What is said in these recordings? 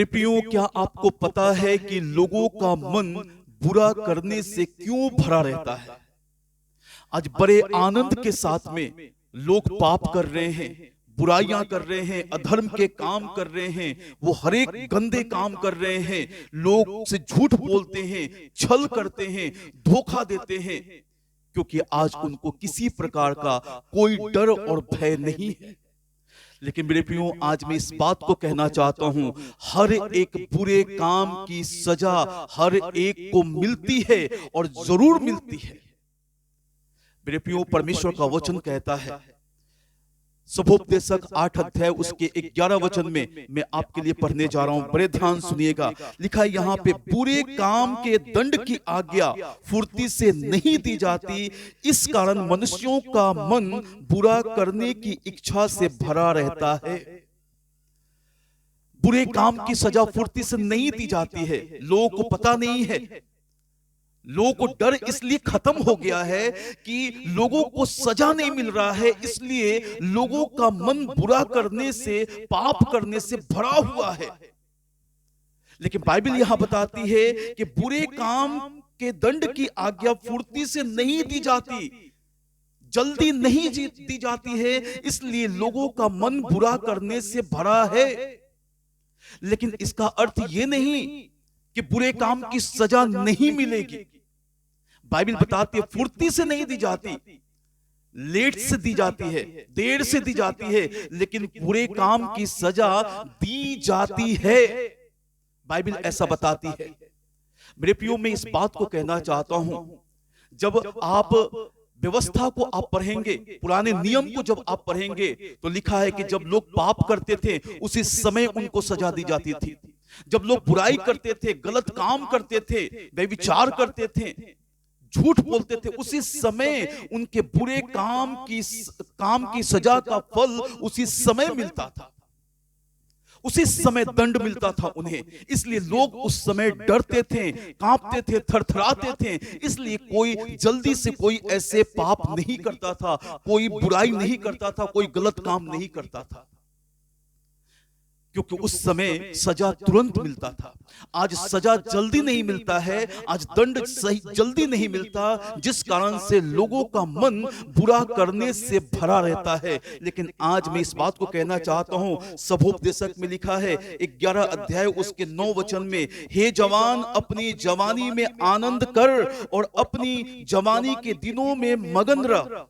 मेरे प्रियो, क्या आपको पता है कि लोगों का मन बुरा करने से क्यों भरा रहता है? आज बड़े आनंद के साथ में लोग पाप कर रहे हैं, बुराइयां कर रहे हैं, अधर्म के काम कर रहे हैं, वो हर एक गंदे काम कर रहे हैं, लोग से झूठ बोलते हैं, छल करते हैं, धोखा देते हैं, क्योंकि आज उनको किसी प्रकार का कोई डर और भय नहीं है। लेकिन मेरे प्रियो, आज मैं इस बात को कहना चाहता हूं, हर एक बुरे काम की सजा हर एक को मिलती है और जरूर मिलती है। मेरे प्रियो, परमेश्वर का वचन कहता है, शुभोपदेशक 8 अध्याय उसके 11 वचन में मैं आपके लिए पढ़ने जा रहा हूं, बड़े ध्यान सुनिएगा। लिखा है यहां पे, बुरे काम के दंड की आज्ञा फुर्ती से नहीं दी जाती, इस कारण मनुष्यों का मन बुरा करने की इच्छा से भरा रहता है। बुरे काम की सजा फुर्ती से नहीं दी जाती है, लोगों को पता नहीं है, लोगों को डर इसलिए खत्म हो गया है कि लोगों को सजा नहीं मिल रहा है, इसलिए लोगों का मन बुरा करने से, पाप करने से भरा हुआ है। लेकिन बाइबल यहां बताती है कि बुरे काम के दंड की आज्ञा फुर्ती से नहीं दी जाती, जल्दी नहीं दी जाती है, इसलिए लोगों का मन बुरा करने से भरा है। लेकिन इसका अर्थ यह नहीं कि बुरे काम की सजा नहीं मिलेगी। बाइबल बताती है फुर्ती से नहीं दी जाती, लेट से दी जाती है, देर से दी जाती है, लेकिन बुरे काम की सजा दी जाती है। बाइबल ऐसा बताती है। मेरे प्रियो, मैं इस बात को कहना चाहता हूं, जब आप व्यवस्था को आप पढ़ेंगे, पुराने नियम को जब आप पढ़ेंगे, तो लिखा है कि जब लोग पाप करते थे उसी समय उनको सजा दी जाती थी। जब लोग बुराई करते थे, गलत काम करते थे, व्यभिचार करते थे, झूठ बोलते थे, उसी समय उनके बुरे काम की सजा का फल उसी समय मिलता था, उसी समय दंड मिलता था उन्हें। इसलिए लोग उस समय डरते थे, कांपते थे, थरथराते थे। इसलिए कोई जल्दी से कोई ऐसे पाप नहीं करता था, कोई बुराई नहीं करता था, कोई गलत काम नहीं करता था, क्योंकि उस समय सजा तुरंत मिलता था। आज सजा जल्दी नहीं मिलता है, आज दंड सही जल्दी नहीं मिलता, जिस कारण से लोगों का मन बुरा करने से भरा रहता है। लेकिन आज मैं इस बात को कहना चाहता हूं, शुभोपदेशक में लिखा है 11 अध्याय उसके 9 वचन में, हे जवान, अपनी जवानी में आनंद कर और अपनी जवानी के दिनों में मगन रह,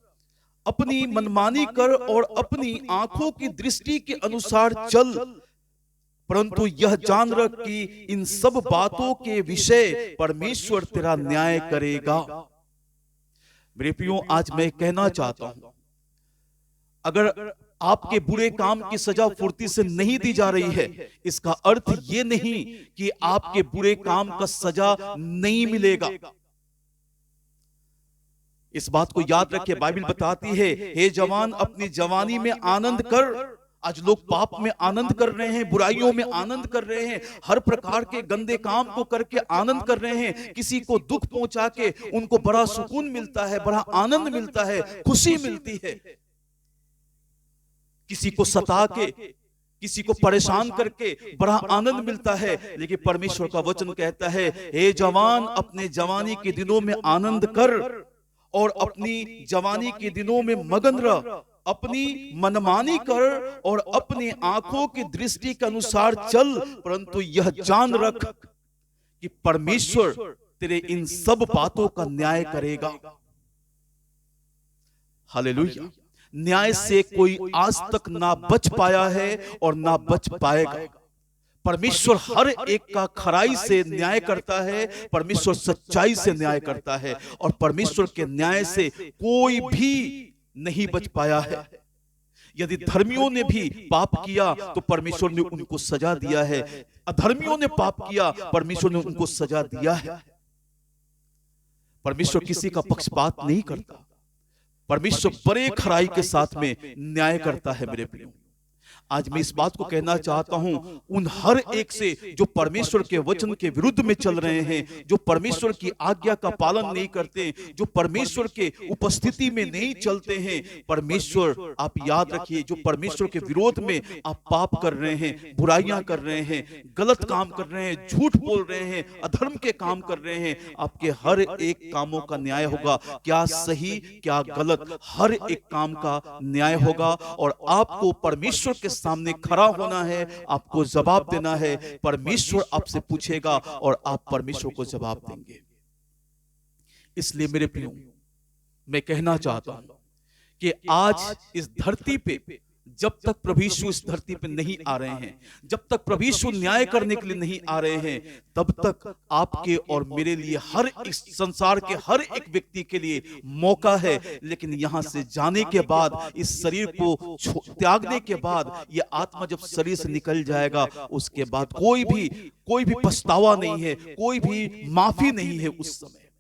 अपनी मनमानी कर और अपनी आंखों की दृष्टि के अनुसार चल, परंतु यह जान रख कि इन सब बातों के विषय परमेश्वर तेरा न्याय करेगा। मेरे प्रियो, आज मैं कहना चाहता हूं, अगर आपके बुरे काम की सजा फुर्ती से नहीं दी जा रही है, इसका अर्थ यह नहीं कि आपके बुरे काम का सजा नहीं मिलेगा। इस बात को याद रखिए। बाइबल बताती है, हे जवान, अपनी जवानी में आनंद कर। आज लोग पाप में आनंद कर रहे हैं, बुराइयों में आनंद कर रहे हैं, हर प्रकार के गंदे काम को करके आनंद कर रहे हैं। किसी को दुख पहुंचा के उनको बड़ा सुकून मिलता है, बड़ा आनंद मिलता है, खुशी मिलती है। किसी को सता के, किसी को परेशान करके बड़ा आनंद मिलता है। लेकिन परमेश्वर का वचन कहता है, हे जवान, अपने जवानी के दिनों में आनंद कर और अपनी जवानी के दिनों में मगन रह, अपनी मनमानी कर और अपनी आंखों की दृष्टि के अनुसार चल, परंतु यह जान रख कि परमेश्वर तेरे इन सब बातों का न्याय करेगा। हालेलुया। न्याय से कोई आज तक ना बच पाया है और ना बच पाएगा। परमेश्वर हर एक का खराई से न्याय करता है, परमेश्वर सच्चाई से न्याय करता है, और परमेश्वर के न्याय से कोई भी नहीं बच पाया है। यदि धर्मियों ने भी पाप किया तो परमेश्वर ने उनको सजा दिया है, अधर्मियों ने पाप किया, परमेश्वर ने उनको सजा दिया है। परमेश्वर किसी का पक्षपात नहीं करता, परमेश्वर बड़े खराई के साथ में न्याय करता है। मेरे प्रियो, आज मैं इस बात को कहना चाहता हूं उन हर एक से जो परमेश्वर के वचन के विरुद्ध में चल रहे हैं, जो परमेश्वर की आज्ञा का पालन नहीं करते, जो परमेश्वर के उपस्थिति में नहीं चलते हैं। परमेश्वर, आप याद रखिए, जो परमेश्वर के विरोध में आप पाप कर रहे हैं, बुराइयां कर रहे हैं, गलत काम कर रहे हैं, झूठ बोल रहे हैं, अधर्म के काम कर रहे हैं, आपके हर एक कामों का न्याय होगा। क्या सही क्या गलत, हर एक काम का न्याय होगा और आपको परमेश्वर के सामने खड़ा होना है, आपको जवाब देना है। परमेश्वर आपसे पूछेगा और आप परमेश्वर को जवाब देंगे। इसलिए मेरे प्रियो, मैं कहना चाहता हूं कि आज इस धरती पे जब तक प्रभु यीशु इस धरती पे नहीं आ रहे हैं, जब तक प्रभु यीशु न्याय करने के लिए नहीं आ रहे हैं, तब तक आपके और मेरे लिए, हर इस संसार के हर एक व्यक्ति के लिए मौका है। लेकिन यहां से जाने के बाद, इस शरीर को त्यागने के बाद, ये आत्मा जब शरीर से निकल जाएगा, उसके बाद कोई भी पछतावा नहीं है, कोई भी माफी नहीं है। उस समय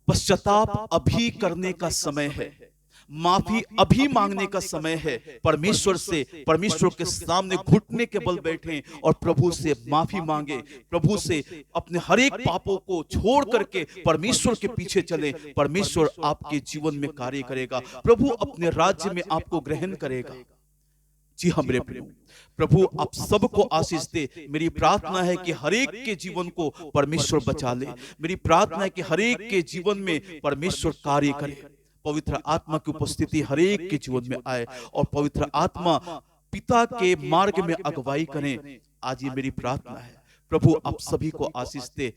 पश्चाताप अभी करने का समय है, माफी अभी मांगने का समय है। परमेश्वर से, परमेश्वर के सामने घुटने के बल बैठें और प्रभु से माफी मांगे, प्रभु से अपने हर एक पापों को छोड़ करके परमेश्वर के पीछे चलें। परमेश्वर आपके जीवन में कार्य करेगा, प्रभु अपने राज्य में आपको ग्रहण करेगा। जी हाँ मेरे प्रियो, प्रभु आप सबको आशीष दे। मेरी प्रार्थना है कि हर एक के जीवन को परमेश्वर बचा ले। मेरी प्रार्थना है कि हर एक के जीवन में परमेश्वर कार्य करे, पवित्र आत्मा की उपस्थिति हर एक के जीवन में आए और पवित्र आत्मा पिता के मार्ग में अगुवाई करें। आज ये मेरी प्रार्थना है। प्रभु आप सभी को आशीष दे।